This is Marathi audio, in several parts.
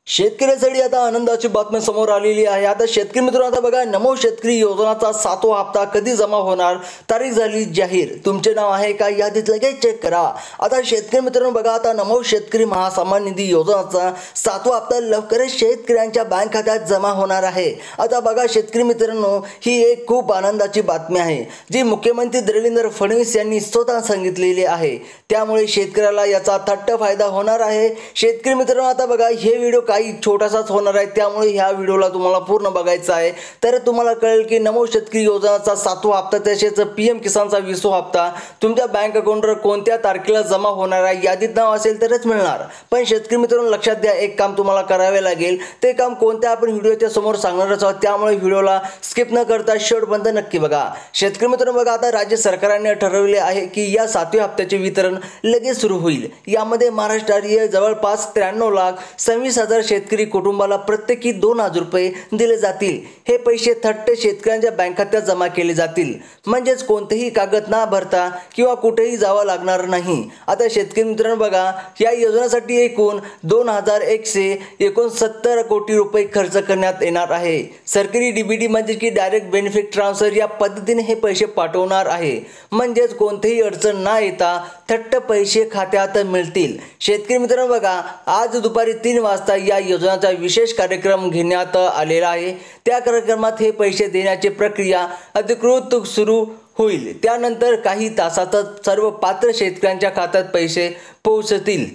शेतकऱ्यांसाठी आता आनंदाची बातमी समोर आलेली आहे। आता शेतकरी मित्रांनो, आता बघा, नमो शेतकरी योजनाचा 7वा हप्ता कधी जमा होणार, तारीख झाली जाहीर। तुमचे नाव आहे का यादीत लगेच चेक करा। आता शेतकरी मित्रांनो बघा, आता नमो शेतकरी महासन्मान निधी योजनाचा 7वा हप्ता लवकरच शेतकऱ्यांच्या बँक खात्यात जमा होणार आहे। आता बघा शेतकरी मित्रांनो, ही एक खूप आनंदाची बातमी आहे जी मुख्यमंत्री देवेंद्र फडणवीस यांनी स्वतः सांगितलेली आहे। त्यामुळे शेतकऱ्याला याचा थट्ट फायदा होणार आहे। शेतकरी मित्रांनो, आता बघा, हे व्हिडिओ काही छोटासाच होणार आहे, त्यामुळे ह्या व्हिडिओला तुम्हाला पूर्ण बघायचा आहे, तर तुम्हाला कळेल की नमो शेतकरी योजनाचा 7वा हप्ता तसेच पीएम किसानचा 20वा हप्ता तुमच्या बँक अकाउंटवर कोणत्या तारखेला जमा होणार आहे। यादीत नाव असेल तरच मिळणार। पण शेतकरी मित्रांनो, लक्षात द्या, एक काम तुम्हाला करावे लागेल। ते काम कोणते आपण व्हिडिओच्या समोर सांगणारच आहोत, त्यामुळे व्हिडिओला स्किप न करता शेवटपर्यंत नक्की बघा। शेतकरी मित्रांनो बघा, आता राज्य सरकारने ठरवले आहे की या 7व्या हप्त्याचे वितरण लगेच सुरू होईल। यामध्ये महाराष्ट्रातील जवळपास 93,26,000 शेतकरी कुटुंबाला प्रत्येकी 2,000 रुपये दिले जातील। हे पैसे थट्ट शेतकऱ्यांच्या बँक खात्यात जमा केले जातील, म्हणजेच कोणतेही कागद न भरता किंवा कुठेही जावं लागणार नाही। आता शेतकरी मित्रांनो बघा, या योजनेसाठी एकूण 2,169 कोटी रुपये खर्च करण्यात येणार आहे। सरकारी डीबीटी म्हणजे की डायरेक्ट बेनिफिट ट्रान्सफर या पद्धतीने हे पैसे पाठवणार आहे, म्हणजेच कोणतीही अडचण न येता थट्ट पैसे खात्यात मिळतील। शेतकरी मित्रांनो बघा, आज दुपारी 3 वाजता या योजनेचा विशेष कार्यक्रम घेण्यात आलेला आहे। त्या कार्यक्रमात हे पैसे देण्याची प्रक्रिया अधिकृत सुरू होईल। त्यानंतर काही तासातच सर्व पात्र शेतकऱ्यांच्या खात्यात पैसे पोहोचतील।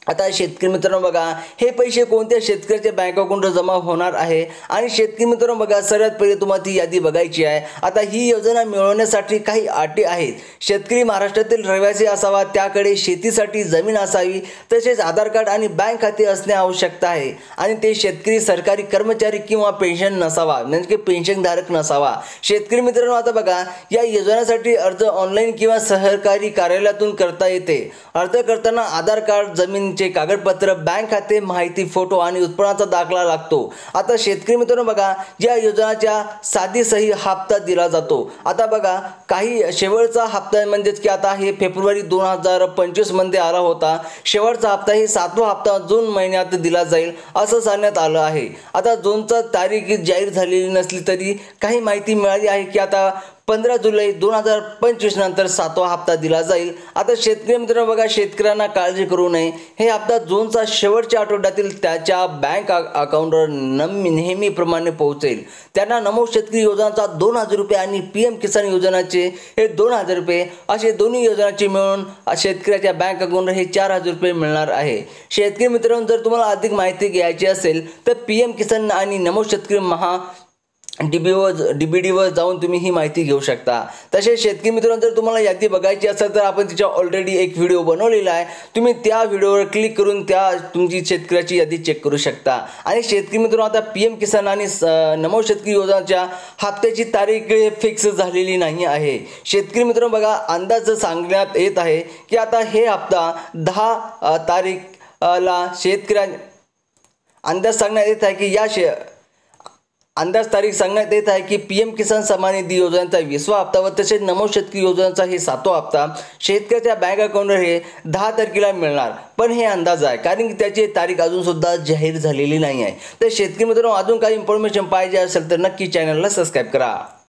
आता शेतकरी मित्रांनो बघा, हे पैसे कोणत्या शेतकऱ्याच्या बँक अकाउंटवर जमा होणार आहे आणि शेतकरी मित्रांनो बघा, सर्वात पहिले तुम्हाला ती यादी बघायची आहे। आता ही योजना मिळवण्यासाठी काही अटी आहेत। शेतकरी महाराष्ट्रातील रहिवासी असावा, त्याकडे शेतीसाठी जमीन असावी, तसेच आधार कार्ड आणि बँक खाते असणे आवश्यक आहे आणि ते शेतकरी सरकारी कर्मचारी किंवा पेन्शन नसावा, म्हणजे की पेन्शनधारक नसावा। शेतकरी मित्रांनो, आता बघा, या योजनेसाठी अर्ज ऑनलाईन किंवा सहकारी कार्यालयातून करता येते। अर्ज करताना आधार कार्ड, जमीन चे कागदपत्र, बँक खाते माहिती, फोटो आणि उत्पन्नाचा दाखला लागतो। आता शेतकरी मित्रांनो बघा, या योजनेच्या साधी सही हप्ता दिला जातो। आता बघा, काही शेवटचा हप्ता म्हणजेच की आता हे फेब्रुवारी 2025 मध्ये आला होता। शेवटचा हप्ता हे 7वा हप्ता जून महिन्यात दिला जाईल असं सांगण्यात आलं आहे। आता जूनची तारीख जाहीर झालेली नसली तरी काही माहिती मिळाली आहे की आता 15 जुलै 2025 नंतर 7वा हप्ता दिला जाईल। आता शेतकरी मित्रांनो बघा, शेतकऱ्यांना काळजी करू नये। हे हप्ता जूनचा शेवटच्या आठवड्यातील त्याच्या बँक अकाउंटवर नेहमीप्रमाणे पोहोचेल। त्यांना नमो शेतकरी योजनाचा 2,000 रुपये आणि पीएम किसान योजनाचे हे 2,000 रुपये असे दोन्ही योजनांचे मिळून शेतकऱ्याच्या बँक अकाउंटवर हे 4,000 रुपये मिळणार आहे। शेतकरी मित्रांनो, जर तुम्हाला अधिक माहिती घ्यायची असेल तर पीएम किसान आणि नमो शेतकरी डीबीडीवर जाऊन तुम्ही ही माहिती घेऊ शकता। तसेच शेतकरी मित्रांनो, जर तुम्हाला यादी बघायची असेल तर आपण तिच्या ऑलरेडी एक व्हिडिओ बनवलेला आहे, तुम्ही त्या व्हिडिओवर क्लिक करून तुमची शेतकऱ्याची यादी चेक करू शकता। आणि शेतकरी मित्रांनो, आता पीएम किसान आणि नमो शेतकरी योजनाच्या हप्त्याची तारीख फिक्स झालेली नाही आहे। शेतकरी मित्रांनो बघा, अंदाज सांगण्यात येत आहे की आता हे हप्ता 10 तारीखला अंदाज सांगण्यात येत आहे की पीएम किसान सन्मान निधी योजनेचा 20वा हप्ता व तसेच नमो शेतकरी योजनेचा हे 7वा हप्ता शेतकऱ्याच्या बँक अकाउंटवर हे 10 तारखेला मिळणार। पण हे अंदाज आहे, कारण की त्याची तारीख अजून सुद्धा जाहीर झालेली नाही आहे। तर शेतकरी मित्रांनो, अजून काही इन्फॉर्मेशन पाहिजे असेल तर नक्की चॅनलला सबस्क्राईब करा।